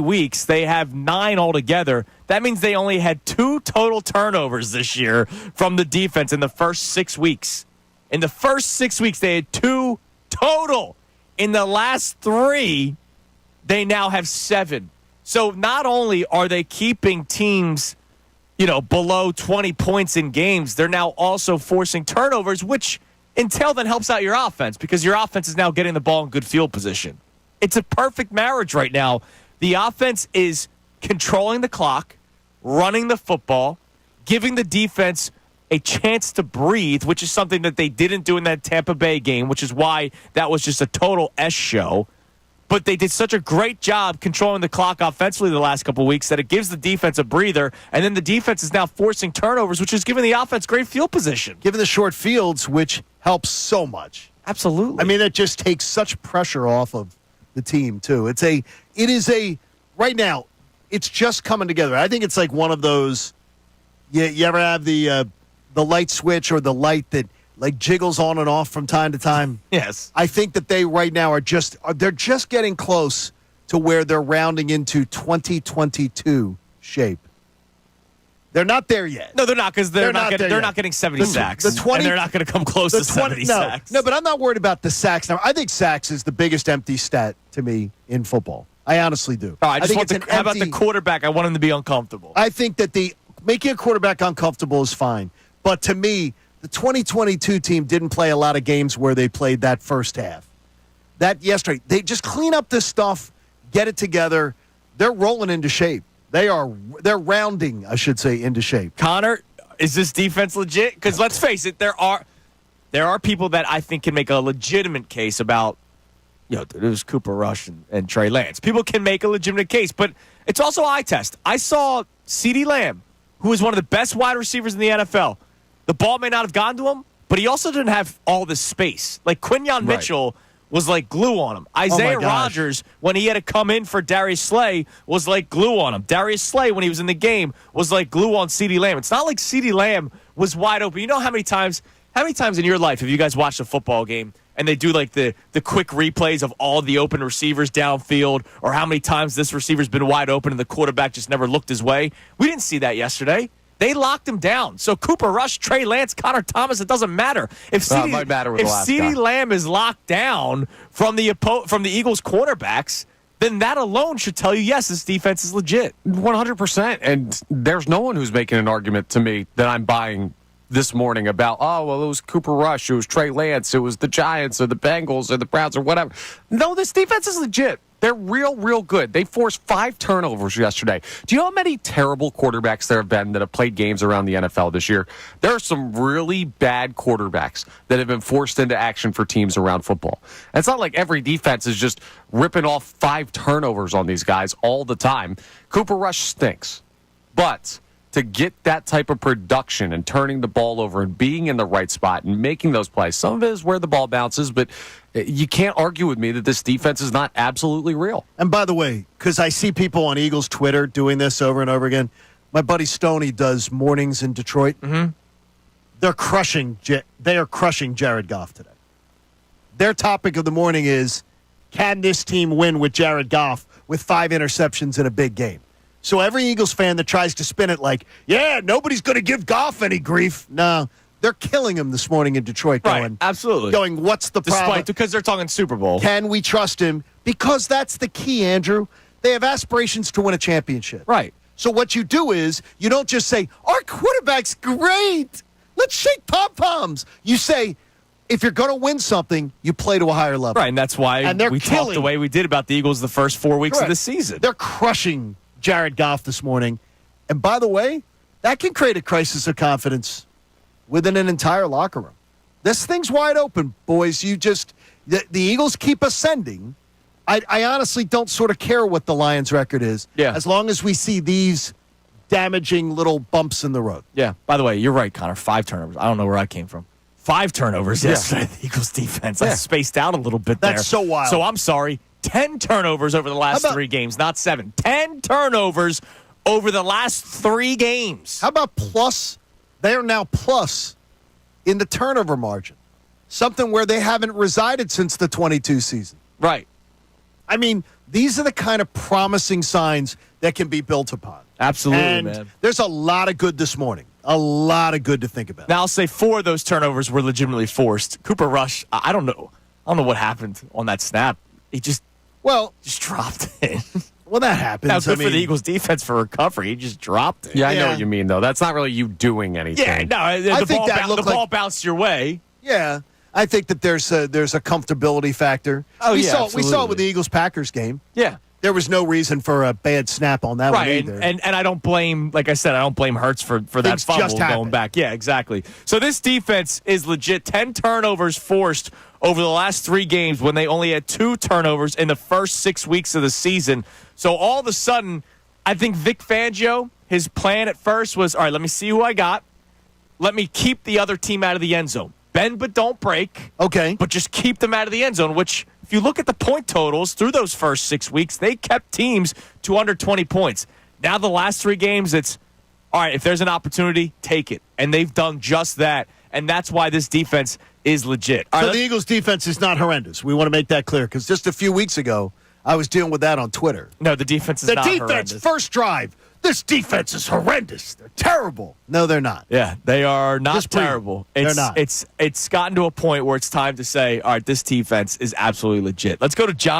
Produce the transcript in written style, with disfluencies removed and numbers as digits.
weeks, they have 9 altogether. That means they only had 2 total turnovers this year from the defense in the first 6 weeks. In the first 6 weeks, they had 2 total. In the last 3, they now have 7. So not only are they keeping teams, below 20 points in games, they're now also forcing turnovers, which in turn then helps out your offense because your offense is now getting the ball in good field position. It's a perfect marriage right now. The offense is controlling the clock, running the football, giving the defense a chance to breathe, which is something that they didn't do in that Tampa Bay game, which is why that was just a total S show. But they did such a great job controlling the clock offensively the last couple of weeks that it gives the defense a breather, and then the defense is now forcing turnovers, which is giving the offense great field position. Given the short fields, which helps so much. Absolutely. I mean, it just takes such pressure off of the team, too. Right now, it's just coming together. I think it's like one of those, you ever have the light switch or the light that like jiggles on and off from time to time? Yes. I think that they right now they're just getting close to where they're rounding into 2022 shape. They're not there yet. No, they're not because they're not getting 70 sacks. And they're not going to come close to 70 sacks. No, but I'm not worried about the sacks now. I think sacks is the biggest empty stat to me in football. I honestly do. How about the quarterback? I want him to be uncomfortable. I think that making a quarterback uncomfortable is fine. But to me, the 2022 team didn't play a lot of games where they played that first half. That yesterday, they just clean up this stuff, get it together. They're rolling into shape. They're rounding, I should say, into shape. Connor, is this defense legit? Because let's face it, there are people that I think can make a legitimate case about, it was Cooper Rush and Trey Lance. People can make a legitimate case, but it's also eye test. I saw CeeDee Lamb, who is one of the best wide receivers in the NFL. The ball may not have gone to him, but he also didn't have all this space. Like Quinyon Mitchell was like glue on him. Isaiah Rodgers, when he had to come in for Darius Slay, was like glue on him. Darius Slay, when he was in the game, was like glue on CeeDee Lamb. It's not like CeeDee Lamb was wide open. You know how many times in your life have you guys watched a football game and they do like the quick replays of all the open receivers downfield, or how many times this receiver's been wide open and the quarterback just never looked his way? We didn't see that yesterday. They locked him down. So Cooper Rush, Trey Lance, Connor Thomas, it doesn't matter. If CeeDee Lamb is locked down from the Eagles quarterbacks, then that alone should tell you, yes, this defense is legit. 100%. And there's no one who's making an argument to me that I'm buying this morning about, it was Cooper Rush, it was Trey Lance, it was the Giants or the Bengals or the Browns or whatever. No, this defense is legit. They're real good. They forced 5 turnovers yesterday. Do you know how many terrible quarterbacks there have been that have played games around the NFL this year? There are some really bad quarterbacks that have been forced into action for teams around football. And it's not like every defense is just ripping off 5 turnovers on these guys all the time. Cooper Rush stinks. But to get that type of production and turning the ball over and being in the right spot and making those plays, some of it is where the ball bounces, but you can't argue with me that this defense is not absolutely real. And by the way, because I see people on Eagles Twitter doing this over and over again, my buddy Stoney does mornings in Detroit. Mm-hmm. They are crushing Jared Goff today. Their topic of the morning is, can this team win with Jared Goff with 5 interceptions in a big game? So every Eagles fan that tries to spin it like, nobody's going to give Goff any grief. No, they're killing him this morning in Detroit. Absolutely. Going, what's the problem? Because they're talking Super Bowl. Can we trust him? Because that's the key, Andrew. They have aspirations to win a championship. Right. So what you do is, you don't just say, our quarterback's great. Let's shake pom-poms. You say, if you're going to win something, you play to a higher level. Right, and that's why we talked the way we did about the Eagles the first 4 weeks of the season. They're crushing Jared Goff this morning. And by the way, that can create a crisis of confidence within an entire locker room. This thing's wide open, boys. The Eagles keep ascending. I honestly don't sort of care what the Lions' record is, as long as we see these damaging little bumps in the road. Yeah, by the way, you're right, Connor. 5 turnovers. I don't know where I came from. 5 turnovers yesterday. The Eagles' defense. I spaced out a little bit there. That's so wild. So I'm sorry. 10 turnovers over the last 3 games, not 7. 10 turnovers over the last 3 games. How about plus? They are now plus in the turnover margin. Something where they haven't resided since the 22 season. Right. I mean, These are the kind of promising signs that can be built upon. Absolutely, and man. There's a lot of good this morning. A lot of good to think about. Now, I'll say 4 of those turnovers were legitimately forced. Cooper Rush, I don't know. I don't know what happened on that snap. He just dropped it. Well, that happens. That was good for the Eagles' defense for recovery. He just dropped it. Yeah, I know what you mean, though. That's not really you doing anything. Yeah, no, the ball bounced your way. Yeah, I think that there's a comfortability factor. We saw it with the Eagles-Packers game. Yeah. There was no reason for a bad snap on that one either. And I don't blame, like I said, I don't blame Hurts for that fumble going back. Yeah, exactly. So this defense is legit. 10 turnovers forced over the last 3 games when they only had 2 turnovers in the first 6 weeks of the season. So all of a sudden, I think Vic Fangio, his plan at first was, all right, let me see who I got. Let me keep the other team out of the end zone. Bend but don't break. Okay. But just keep them out of the end zone, which if you look at the point totals through those first 6 weeks, they kept teams to under 20 points. Now the last 3 games, it's, all right, if there's an opportunity, take it. And they've done just that. And that's why this defense is legit. So the Eagles' defense is not horrendous. We want to make that clear because just a few weeks ago, I was dealing with that on Twitter. No, the defense is not horrendous. The defense, first drive. This defense is horrendous. They're terrible. No, they're not. Yeah, they are not terrible. They're not. It's gotten to a point where it's time to say, all right, this defense is absolutely legit. Let's go to John.